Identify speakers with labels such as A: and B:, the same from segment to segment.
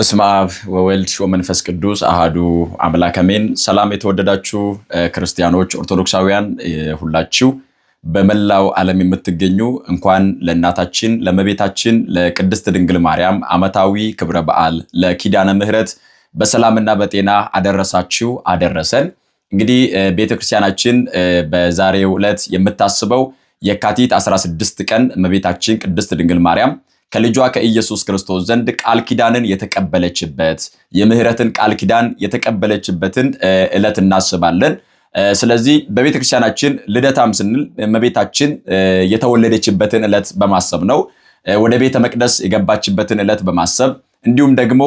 A: በስመ አብ ወወልድ ወመንፈስ ቅዱስ አሃዱ አምላክ አሜን። ሰላም የተወደዳችሁ ክርስቲያኖች፣ ኦርቶዶክሳውያን ሁላችሁ በመላው ዓለም የምትገኙ እንኳን ለእናታችን ለእመቤታችን ለቅድስት ድንግል ማርያም ዓመታዊ ክብረ በዓል ለኪዳነ ምሕረት በሰላምና በጤና አደረሳችሁ አደረሰን። እንግዲህ ቤተክርስቲያናችን በዛሬው ዕለት የምታስበው የካቲት 16 ቀን እመቤታችን ቅድስት ድንግል ማርያም ከልጇ ከኢየሱስ ክርስቶስ ዘንድ ቃል ኪዳንን የተቀበለችበት የምህረትን ቃል ኪዳን የተቀበለችበትን ዕለት እናስባለን። ስለዚህ በቤተክርስቲያናችን ልደታም ስንል እመቤታችን የተወለደችበትን ዕለት በማሰብ ነው። ወደ ቤተ መቅደስ የገባችበትን ዕለት በማሰብ እንዲሁም ደግሞ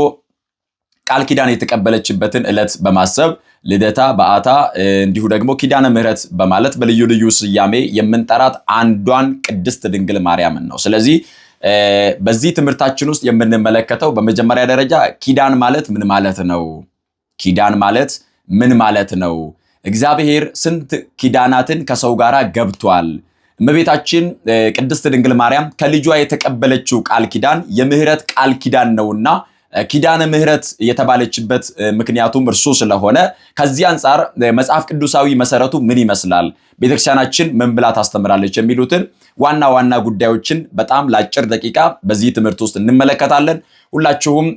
A: ቃል ኪዳን የተቀበለችበትን ዕለት በማሰብ ልደታ፣ በዓታ እንዲሁ ደግሞ ኪዳነ ምሕረት በማለት በልዩ ልዩ ስያሜ የምንጠራት አንዷን ቅድስት ድንግል ማርያምን ነው። ስለዚህ በዚህ ትምህርታችን ውስጥ የምንመለከተው በመጀመሪያ ደረጃ ኪዳን ማለት ምን ማለት ነው? ኪዳን ማለት ምን ማለት ነው? እግዚአብሔር ስንት ኪዳናትን ከሰው ጋር ገብቷል? እመቤታችን ቅድስት ድንግል ማርያም ከልጇ የተቀበለችው ቃል ኪዳን የምህረት ቃል ኪዳን ነውና ኪዳነ ምሕረት የተባለችበት ምክንያቱም እርሱ ስለሆነ ከዚህ አንፃር መጽሐፍ ቅዱሳዊ መሰረቱ ምን ይመስላል፣ ቤተክርስቲያናችን ምን ብላ ታስተምራለች የሚሉትን ዋና ዋና ጉዳዮችን በጣም ለአጭር ደቂቃ በዚህ ትምህርት ውስጥ እንመለከታለን። ሁላችሁም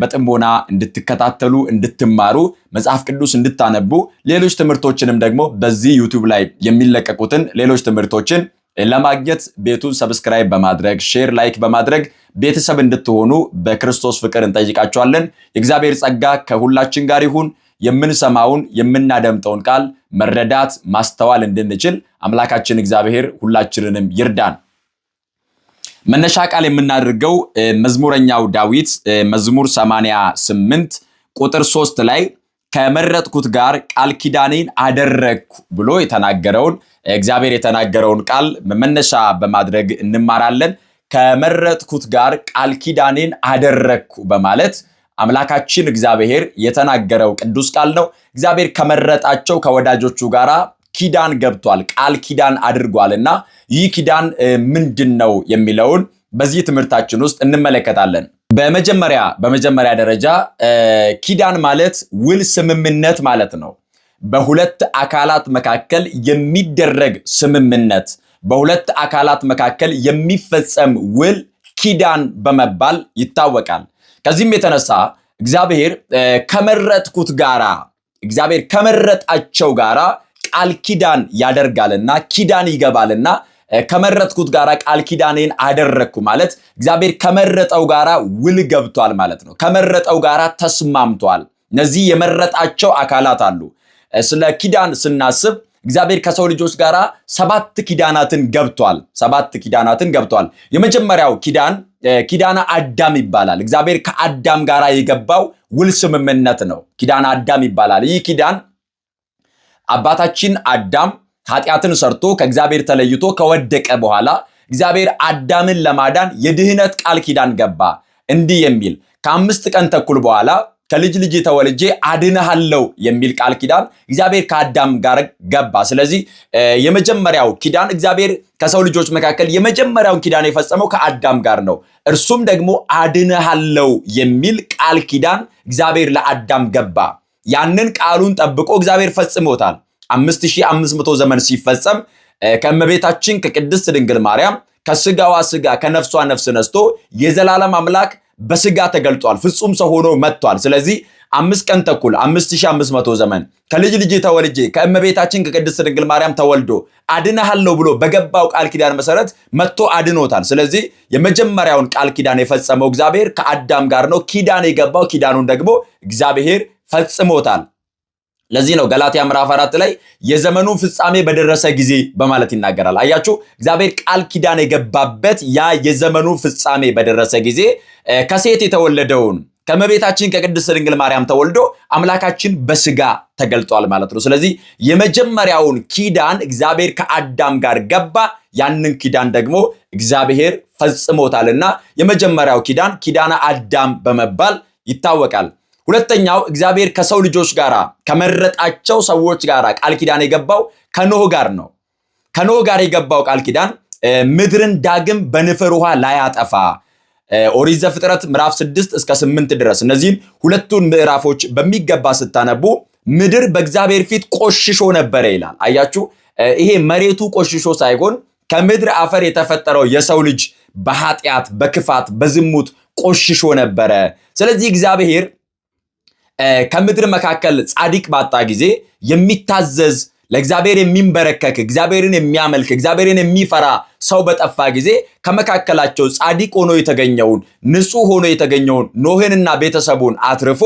A: በጥሞና እንድትከታተሉ እንድትማሩ መጽሐፍ ቅዱስ እንድታነቡ ሌሎች ትምህርቶችንም ደግሞ በዚህ ዩቲዩብ ላይ የሚለቀቁትን ሌሎች ትምህርቶችን ለማግኘት ቤቱን ሰብስክራይብ በማድረግ ሼር ላይክ በማድረግ ቤተሰብ እንድትሆኑ በክርስቶስ ፍቅር እንጠይቃችኋለን። የእግዚአብሔር ጸጋ ከሁላችን ጋር ይሁን። የምንሰማውን የምናደምጠውን ቃል መረዳት ማስተዋል እንድንችል አምላካችን እግዚአብሔር ሁላችንንም ይርዳን። መነሻ ቃል የምናደርገው መዝሙረኛው ዳዊት መዝሙር 88 ቁጥር 3 ላይ ከመረጥኩት ጋር ቃል ኪዳኔን አደረግኩ ብሎ የተናገረውን እግዚአብሔር የተናገረውን ቃል መነሻ በማድረግ እንማራለን። ከመረጥኩት ጋር ቃል ኪዳኔን አደረግኩ በማለት አምላካችን እግዚአብሔር የተናገረው ቅዱስ ቃል ነው። እግዚአብሔር ከመረጣቸው ከወዳጆቹ ጋር ኪዳን ገብቷል፣ ቃል ኪዳን አድርጓልና ይህ ኪዳን ምንድነው የሚለውን በዚህ ትምህርታችን ውስጥ እንመለከታለን። በመጀመሪያ ደረጃ ኪዳን ማለት ውል ስምምነት ማለት ነው። በሁለት አካላት መካከል የሚደረግ ስምምነት፣ በሁለት አካላት መካከል የሚፈጸም ውል ኪዳን በመባል ይታወቃል። ከዚህም የተነሳ እግዚአብሔር ከመረጣቸው ጋራ ቃል ኪዳን ያደርጋልና ኪዳን ይገባልና ከመረጥኩት ጋራ ቃል ኪዳኔን አደረግኩ ማለት እግዚአብሔር ከመረጠው ጋራ ውል ገብቷል ማለት ነው። ከመረጠው ጋራ ተስማምቷል። እነዚህ የመረጣቸው አካላት አሉ። ስለ ኪዳን ስናስብ እግዚአብሔር ከሰው ልጆች ጋራ 7 ኪዳናትን ገብቷል። የመጀመሪያው ኪዳነ አዳም ይባላል። እግዚአብሔር ከአዳም ጋራ የገባው ውል ስምምነት ነው። ኪዳነ አዳም ይባላል። ይህ ኪዳን አባታችን አዳም ኃጢአትን ሰርቶ ከእግዚአብሔር ተለይቶ ከወደቀ በኋላ እግዚአብሔር አዳምን ለማዳን የድህነት ቃል ኪዳን ገባ። እንዲህ የሚል ከ5 ቀን ተኩል በኋላ ከልጅ ልጅ ተወልጄ አድንሃለሁ የሚል ቃል ኪዳን እግዚአብሔር ከአዳም ጋር ገባ። ስለዚህ የመጀመሪያው ኪዳን እግዚአብሔር ከሰው ልጆች መካከል የመጀመሪያውን ኪዳን የፈጸመው ከአዳም ጋር ነው። እርሱም ደግሞ አድንሃለሁ የሚል ቃል ኪዳን እግዚአብሔር ለአዳም ገባ። ያንን ቃሉን ጠብቆ እግዚአብሔር ፈጽሞታል። 5500 ዘመን ሲፈጸም ከእመቤታችን ከቅድስት ድንግል ማርያም ከስጋዋ ስጋ ከነፍሷ ነፍስ ነስቶ የዘላለም አምላክ በስጋ ተገልጧል። ፍጹም ሰው ሆኖ መጥቷል። ስለዚህ 5 ቀን ተኩል 5500 ዘመን ከልጅ ልጅ ተወልጄ ከእመቤታችን ከቅድስት ድንግል ማርያም ተወልዶ አድንሃለሁ ብሎ በገባው ቃል ኪዳን መሰረት መጥቶ አድኖታል። ስለዚህ የመጀመሪያውን ቃል ኪዳን የፈጸመው እግዚአብሔር ከአዳም ጋር ነው። ኪዳን የገባው ኪዳኑን ደግሞ እግዚአብሔር ፈጽሞታል። ለዚህ ነው ገላትያ ምዕራፍ 4 ላይ የዘመኑ ፍጻሜ በደረሰ ጊዜ በማለት ይናገራል። አያችሁ፣ እግዚአብሔር ቃል ኪዳን የገባበት ያ የዘመኑ ፍጻሜ በደረሰ ጊዜ ከሴት የተወለደውን ከእመቤታችን ከቅድስት ድንግል ማርያም ተወልዶ አምላካችን በስጋ ተገልጧል ማለት ነው። ስለዚህ የመጀመሪያውን ኪዳን እግዚአብሔር ከአዳም ጋር ገባ። ያንን ኪዳን ደግሞ እግዚአብሔር ፈጽሞታልና የመጀመሪያው ኪዳን ኪዳነ አዳም በመባል ይታወቃል። ሁለተኛው እግዚአብሔር ከሰው ልጆች ጋራ ከመረጣቸው ሰዎች ጋራ ቃል ኪዳን የገባው ከኖህ ጋር ነው። ከኖህ ጋር የገባው ቃል ኪዳን ምድርን ዳግም በንፍር ውሃ ላያጠፋ ኦሪት ዘፍጥረት ምዕራፍ 6 እስከ 8 ድረስ እነዚህን ሁለቱን ምዕራፎች በሚገባ ስታነቡ ምድር በእግዚአብሔር ፊት ቆሽሾ ነበረ ይላል። አያችሁ፣ ይሄ መሬቱ ቆሽሾ ሳይሆን ከምድር አፈር የተፈጠረው የሰው ልጅ በኃጢአት፣ በክፋት፣ በዝሙት ቆሽሾ ነበረ። ስለዚህ እግዚአብሔር ከምድር መካከል ጻድቅ ባጣ ጊዜ የሚታዘዝ ለእግዚአብሔር የሚንበረከክ እግዚአብሔርን የሚያመልክ እግዚአብሔርን የሚፈራ ሰው በጠፋ ጊዜ ከመካከላቸው ጻድቅ ሆኖ የተገኘውን ንጹህ ሆኖ የተገኘውን ኖህንና ቤተሰቡን አትርፎ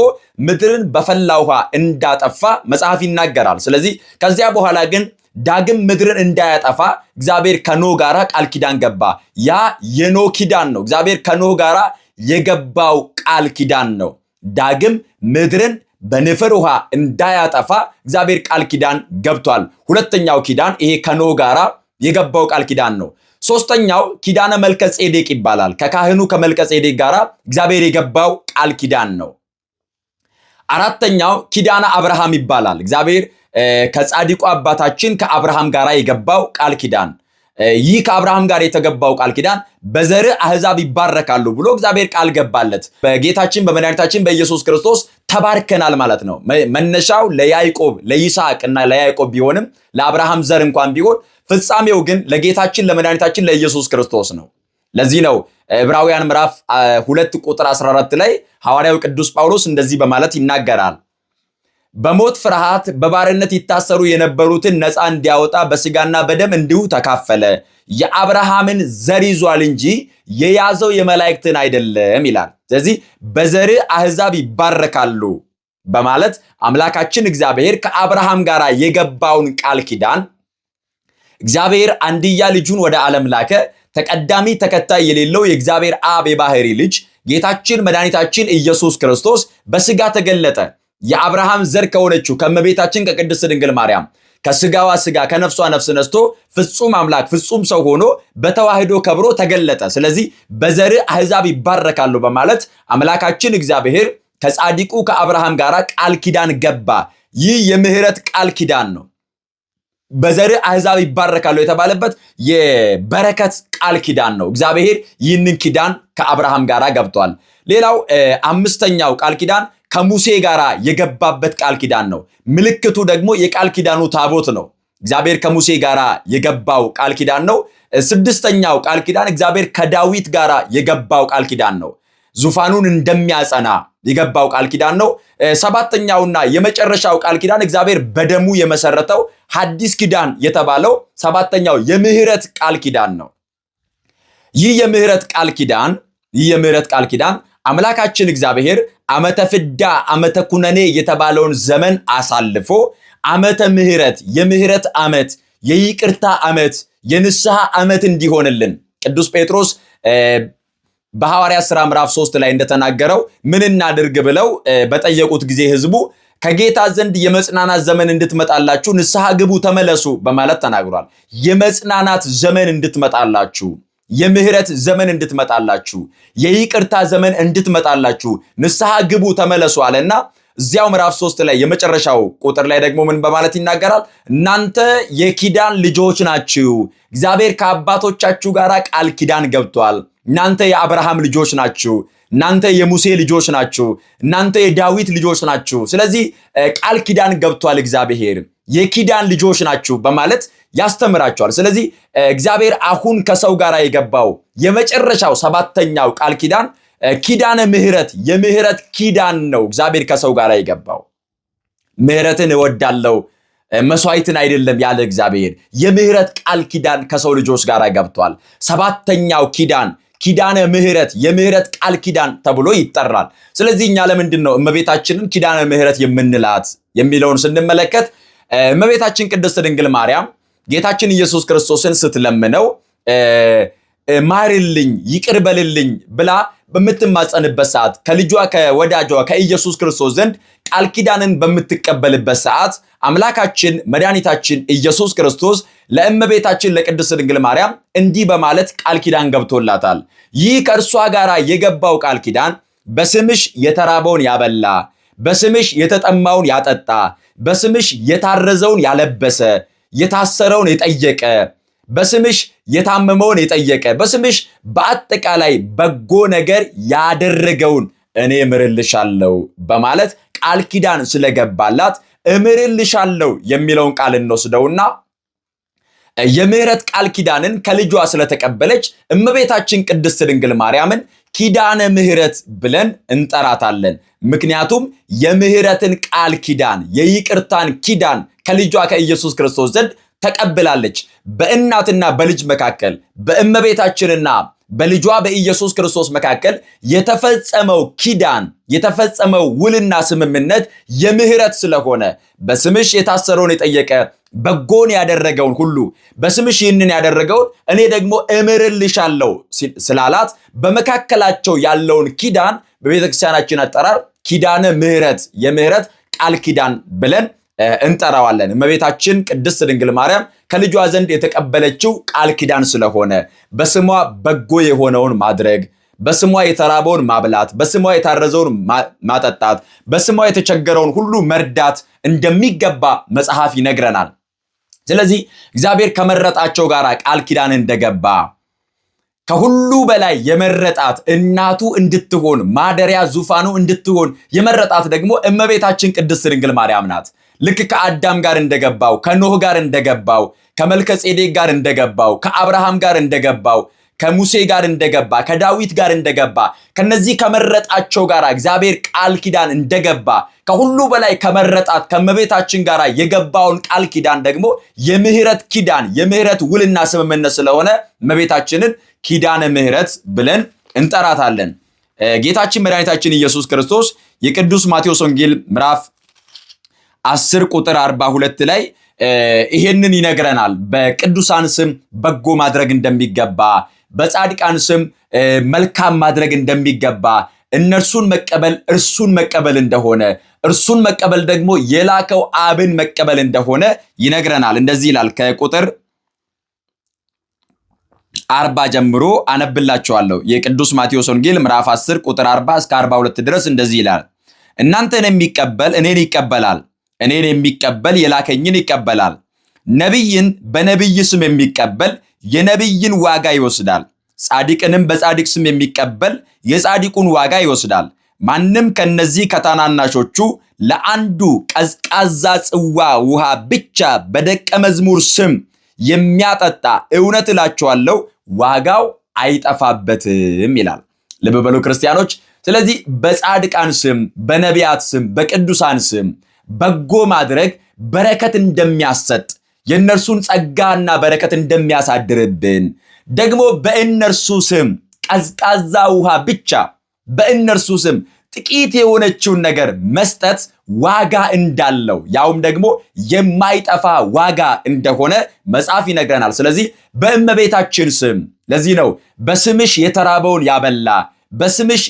A: ምድርን በፈላ ውሃ እንዳጠፋ መጽሐፍ ይናገራል። ስለዚህ ከዚያ በኋላ ግን ዳግም ምድርን እንዳያጠፋ እግዚአብሔር ከኖህ ጋራ ቃል ኪዳን ገባ። ያ የኖህ ኪዳን ነው። እግዚአብሔር ከኖህ ጋራ የገባው ቃል ኪዳን ነው። ዳግም ምድርን በንፍር ውሃ እንዳያጠፋ እግዚአብሔር ቃል ኪዳን ገብቷል። ሁለተኛው ኪዳን ይሄ ከኖህ ጋራ የገባው ቃል ኪዳን ነው። ሶስተኛው ኪዳነ መልከ ጼዴቅ ይባላል። ከካህኑ ከመልከ ጼዴቅ ጋራ እግዚአብሔር የገባው ቃል ኪዳን ነው። አራተኛው ኪዳነ አብርሃም ይባላል። እግዚአብሔር ከጻድቁ አባታችን ከአብርሃም ጋራ የገባው ቃል ኪዳን። ይህ ከአብርሃም ጋር የተገባው ቃል ኪዳን በዘር አሕዛብ ይባረካሉ ብሎ እግዚአብሔር ቃል ገባለት። በጌታችን በመድኃኒታችን በኢየሱስ ክርስቶስ ተባርከናል ማለት ነው። መነሻው ለያዕቆብ ለይስሐቅ እና ለያዕቆብ ቢሆንም ለአብርሃም ዘር እንኳን ቢሆን ፍጻሜው ግን ለጌታችን ለመድኃኒታችን ለኢየሱስ ክርስቶስ ነው። ለዚህ ነው ዕብራውያን ምዕራፍ 2 ቁጥር 14 ላይ ሐዋርያው ቅዱስ ጳውሎስ እንደዚህ በማለት ይናገራል። በሞት ፍርሃት በባርነት ይታሰሩ የነበሩትን ነፃ እንዲያወጣ በስጋና በደም እንዲሁ ተካፈለ። የአብርሃምን ዘር ይዟል እንጂ የያዘው የመላእክትን አይደለም ይላል። ስለዚህ በዘር አሕዛብ ይባረካሉ በማለት አምላካችን እግዚአብሔር ከአብርሃም ጋር የገባውን ቃል ኪዳን እግዚአብሔር አንድያ ልጁን ወደ ዓለም ላከ። ተቀዳሚ ተከታይ የሌለው የእግዚአብሔር አብ የባህሪ ልጅ ጌታችን መድኃኒታችን ኢየሱስ ክርስቶስ በስጋ ተገለጠ። የአብርሃም ዘር ከሆነችው ከእመቤታችን ከቅድስት ድንግል ማርያም ከስጋዋ ስጋ ከነፍሷ ነፍስ ነስቶ ፍጹም አምላክ ፍጹም ሰው ሆኖ በተዋህዶ ከብሮ ተገለጠ። ስለዚህ በዘር አሕዛብ ይባረካሉ በማለት አምላካችን እግዚአብሔር ከጻድቁ ከአብርሃም ጋር ቃል ኪዳን ገባ። ይህ የምህረት ቃል ኪዳን ነው። በዘር አሕዛብ ይባረካሉ የተባለበት የበረከት ቃል ኪዳን ነው። እግዚአብሔር ይህንን ኪዳን ከአብርሃም ጋር ገብቷል። ሌላው አምስተኛው ቃል ኪዳን ከሙሴ ጋር የገባበት ቃል ኪዳን ነው። ምልክቱ ደግሞ የቃል ኪዳኑ ታቦት ነው። እግዚአብሔር ከሙሴ ጋር የገባው ቃል ኪዳን ነው። ስድስተኛው ቃል ኪዳን እግዚአብሔር ከዳዊት ጋር የገባው ቃል ኪዳን ነው። ዙፋኑን እንደሚያጸና የገባው ቃል ኪዳን ነው። ሰባተኛውና የመጨረሻው ቃል ኪዳን እግዚአብሔር በደሙ የመሰረተው ሐዲስ ኪዳን የተባለው ሰባተኛው የምህረት ቃል ኪዳን ነው። ይህ የምህረት ቃል ኪዳን አምላካችን እግዚአብሔር ዓመተ ፍዳ ዓመተ ኩነኔ የተባለውን ዘመን አሳልፎ ዓመተ ምህረት የምህረት ዓመት የይቅርታ ዓመት የንስሐ ዓመት እንዲሆንልን ቅዱስ ጴጥሮስ በሐዋርያት ሥራ ምዕራፍ 3 ላይ እንደተናገረው ምን እናድርግ ብለው በጠየቁት ጊዜ ሕዝቡ ከጌታ ዘንድ የመጽናናት ዘመን እንድትመጣላችሁ ንስሐ ግቡ ተመለሱ በማለት ተናግሯል። የመጽናናት ዘመን እንድትመጣላችሁ፣ የምህረት ዘመን እንድትመጣላችሁ፣ የይቅርታ ዘመን እንድትመጣላችሁ ንስሐ ግቡ ተመለሱ አለና እዚያው ምዕራፍ 3 ላይ የመጨረሻው ቁጥር ላይ ደግሞ ምን በማለት ይናገራል? እናንተ የኪዳን ልጆች ናችሁ፣ እግዚአብሔር ከአባቶቻችሁ ጋር ቃል ኪዳን ገብቷል። እናንተ የአብርሃም ልጆች ናችሁ፣ እናንተ የሙሴ ልጆች ናችሁ፣ እናንተ የዳዊት ልጆች ናችሁ። ስለዚህ ቃል ኪዳን ገብቷል እግዚአብሔር፣ የኪዳን ልጆች ናችሁ በማለት ያስተምራቸዋል። ስለዚህ እግዚአብሔር አሁን ከሰው ጋር የገባው የመጨረሻው ሰባተኛው ቃል ኪዳን ኪዳነ ምህረት የምህረት ኪዳን ነው። እግዚአብሔር ከሰው ጋር የገባው ምህረትን እወዳለሁ መስዋዕትን አይደለም ያለ እግዚአብሔር የምህረት ቃል ኪዳን ከሰው ልጆች ጋር ገብቷል። ሰባተኛው ኪዳን ኪዳነ ምህረት የምህረት ቃል ኪዳን ተብሎ ይጠራል። ስለዚህ እኛ ለምንድን ነው እመቤታችንን ኪዳነ ምህረት የምንላት የሚለውን ስንመለከት እመቤታችን ቅድስት ድንግል ማርያም ጌታችን ኢየሱስ ክርስቶስን ስትለምነው ማርልኝ ይቅር በልልኝ ብላ በምትማጸንበት ሰዓት ከልጇ ከወዳጇ ከኢየሱስ ክርስቶስ ዘንድ ቃል ኪዳንን በምትቀበልበት ሰዓት አምላካችን መድኃኒታችን ኢየሱስ ክርስቶስ ለእመቤታችን ለቅድስት ድንግል ማርያም እንዲህ በማለት ቃል ኪዳን ገብቶላታል። ይህ ከእርሷ ጋር የገባው ቃል ኪዳን በስምሽ የተራበውን ያበላ፣ በስምሽ የተጠማውን ያጠጣ፣ በስምሽ የታረዘውን ያለበሰ፣ የታሰረውን የጠየቀ፣ በስምሽ የታመመውን የጠየቀ በስምሽ በአጠቃላይ በጎ ነገር ያደረገውን እኔ እምርልሻለሁ በማለት ቃል ኪዳን ስለገባላት እምርልሻለሁ የሚለውን ቃል እንወስደውና የምህረት ቃል ኪዳንን ከልጇ ስለተቀበለች እመቤታችን ቅድስት ድንግል ማርያምን ኪዳነ ምህረት ብለን እንጠራታለን። ምክንያቱም የምህረትን ቃል ኪዳን የይቅርታን ኪዳን ከልጇ ከኢየሱስ ክርስቶስ ዘንድ ተቀብላለች። በእናትና በልጅ መካከል በእመቤታችንና በልጇ በኢየሱስ ክርስቶስ መካከል የተፈጸመው ኪዳን የተፈጸመው ውልና ስምምነት የምህረት ስለሆነ በስምሽ የታሰረውን የጠየቀ በጎን ያደረገውን ሁሉ በስምሽ ይህንን ያደረገውን እኔ ደግሞ እምርልሻለሁ ስላላት በመካከላቸው ያለውን ኪዳን በቤተክርስቲያናችን አጠራር ኪዳነ ምህረት የምህረት ቃል ኪዳን ብለን እንጠራዋለን። እመቤታችን ቅድስት ድንግል ማርያም ከልጇ ዘንድ የተቀበለችው ቃል ኪዳን ስለሆነ በስሟ በጎ የሆነውን ማድረግ፣ በስሟ የተራበውን ማብላት፣ በስሟ የታረዘውን ማጠጣት፣ በስሟ የተቸገረውን ሁሉ መርዳት እንደሚገባ መጽሐፍ ይነግረናል። ስለዚህ እግዚአብሔር ከመረጣቸው ጋር ቃል ኪዳን እንደገባ ከሁሉ በላይ የመረጣት እናቱ እንድትሆን ማደሪያ ዙፋኑ እንድትሆን የመረጣት ደግሞ እመቤታችን ቅድስት ድንግል ማርያም ናት። ልክ ከአዳም ጋር እንደገባው ከኖህ ጋር እንደገባው ከመልከ ጼዴቅ ጋር እንደገባው ከአብርሃም ጋር እንደገባው ከሙሴ ጋር እንደገባ ከዳዊት ጋር እንደገባ ከነዚህ ከመረጣቸው ጋር እግዚአብሔር ቃል ኪዳን እንደገባ ከሁሉ በላይ ከመረጣት ከእመቤታችን ጋር የገባውን ቃል ኪዳን ደግሞ የምህረት ኪዳን የምህረት ውልና ስምምነት ስለሆነ እመቤታችንን ኪዳነ ምህረት ብለን እንጠራታለን። ጌታችን መድኃኒታችን ኢየሱስ ክርስቶስ የቅዱስ ማቴዎስ ወንጌል ምዕራፍ 10 ቁጥር 42 ላይ ይሄንን ይነግረናል። በቅዱሳን ስም በጎ ማድረግ እንደሚገባ፣ በጻድቃን ስም መልካም ማድረግ እንደሚገባ፣ እነርሱን መቀበል እርሱን መቀበል እንደሆነ፣ እርሱን መቀበል ደግሞ የላከው አብን መቀበል እንደሆነ ይነግረናል። እንደዚህ ይላል። ከቁጥር 40 ጀምሮ አነብላችኋለሁ። የቅዱስ ማቴዎስ ወንጌል ምዕራፍ 10 ቁጥር 40 እስከ 42 ድረስ እንደዚህ ይላል። እናንተን የሚቀበል እኔን ይቀበላል፣ እኔን የሚቀበል የላከኝን ይቀበላል። ነቢይን በነቢይ ስም የሚቀበል የነቢይን ዋጋ ይወስዳል። ጻድቅንም በጻድቅ ስም የሚቀበል የጻድቁን ዋጋ ይወስዳል። ማንም ከነዚህ ከታናናሾቹ ለአንዱ ቀዝቃዛ ጽዋ ውሃ ብቻ በደቀ መዝሙር ስም የሚያጠጣ እውነት እላችኋለሁ ዋጋው አይጠፋበትም ይላል። ልብ በሉ ክርስቲያኖች። ስለዚህ በጻድቃን ስም፣ በነቢያት ስም፣ በቅዱሳን ስም በጎ ማድረግ በረከት እንደሚያሰጥ የእነርሱን ጸጋና በረከት እንደሚያሳድርብን ደግሞ በእነርሱ ስም ቀዝቃዛ ውሃ ብቻ በእነርሱ ስም ጥቂት የሆነችውን ነገር መስጠት ዋጋ እንዳለው ያውም ደግሞ የማይጠፋ ዋጋ እንደሆነ መጽሐፍ ይነግረናል። ስለዚህ በእመቤታችን ስም ለዚህ ነው በስምሽ የተራበውን ያበላ፣ በስምሽ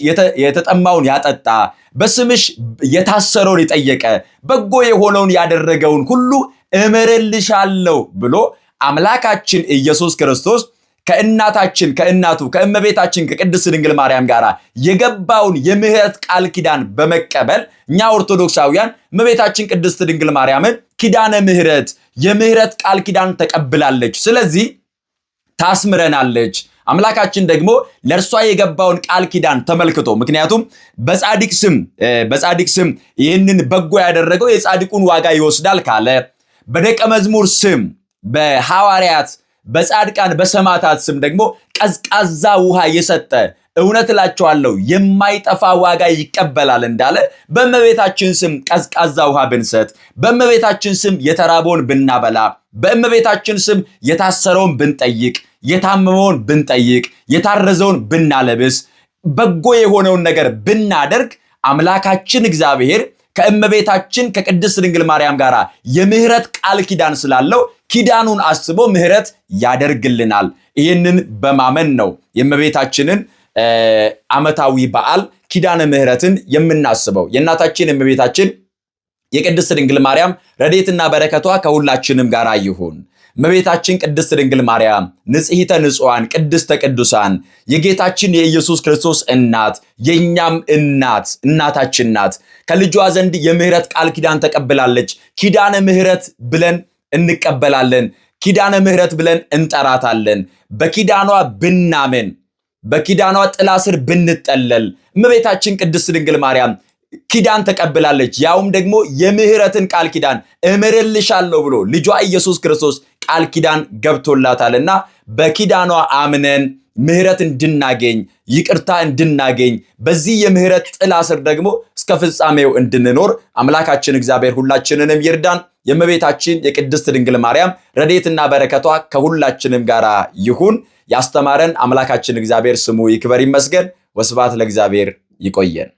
A: የተጠማውን ያጠጣ፣ በስምሽ የታሰረውን የጠየቀ፣ በጎ የሆነውን ያደረገውን ሁሉ እምርልሻለሁ ብሎ አምላካችን ኢየሱስ ክርስቶስ ከእናታችን ከእናቱ ከእመቤታችን ከቅድስት ድንግል ማርያም ጋር የገባውን የምህረት ቃል ኪዳን በመቀበል እኛ ኦርቶዶክሳውያን እመቤታችን ቅድስት ድንግል ማርያምን ኪዳነ ምህረት የምህረት ቃል ኪዳን ተቀብላለች። ስለዚህ ታስምረናለች። አምላካችን ደግሞ ለእርሷ የገባውን ቃል ኪዳን ተመልክቶ ምክንያቱም በጻድቅ ስም ይህንን በጎ ያደረገው የጻድቁን ዋጋ ይወስዳል ካለ፣ በደቀ መዝሙር ስም በሐዋርያት በጻድቃን በሰማዕታት ስም ደግሞ ቀዝቃዛ ውሃ የሰጠ እውነት እላችኋለሁ የማይጠፋ ዋጋ ይቀበላል እንዳለ በእመቤታችን ስም ቀዝቃዛ ውሃ ብንሰጥ፣ በእመቤታችን ስም የተራበውን ብናበላ፣ በእመቤታችን ስም የታሰረውን ብንጠይቅ፣ የታመመውን ብንጠይቅ፣ የታረዘውን ብናለብስ፣ በጎ የሆነውን ነገር ብናደርግ አምላካችን እግዚአብሔር ከእመቤታችን ከቅድስት ድንግል ማርያም ጋር የምህረት ቃል ኪዳን ስላለው ኪዳኑን አስቦ ምህረት ያደርግልናል። ይህንን በማመን ነው የእመቤታችንን ዓመታዊ በዓል ኪዳነ ምህረትን የምናስበው። የእናታችን የእመቤታችን የቅድስት ድንግል ማርያም ረድኤትና በረከቷ ከሁላችንም ጋር ይሁን። እመቤታችን ቅድስት ድንግል ማርያም ንጽሕተ ንጹሐን ቅድስተ ቅዱሳን የጌታችን የኢየሱስ ክርስቶስ እናት የኛም እናታችን ናት። ከልጇ ዘንድ የምህረት ቃል ኪዳን ተቀብላለች። ኪዳነ ምህረት ብለን እንቀበላለን። ኪዳነ ምሕረት ብለን እንጠራታለን። በኪዳኗ ብናምን፣ በኪዳኗ ጥላ ስር ብንጠለል እመቤታችን ቅድስት ድንግል ማርያም ኪዳን ተቀብላለች። ያውም ደግሞ የምህረትን ቃል ኪዳን እምርልሻለሁ ብሎ ልጇ ኢየሱስ ክርስቶስ ቃል ኪዳን ገብቶላታልና በኪዳኗ አምነን ምህረት እንድናገኝ፣ ይቅርታ እንድናገኝ፣ በዚህ የምህረት ጥላ ስር ደግሞ እስከ ፍጻሜው እንድንኖር አምላካችን እግዚአብሔር ሁላችንንም ይርዳን። የእመቤታችን የቅድስት ድንግል ማርያም ረድኤትና በረከቷ ከሁላችንም ጋር ይሁን። ያስተማረን አምላካችን እግዚአብሔር ስሙ ይክበር ይመስገን። ወስብሐት ለእግዚአብሔር። ይቆየን።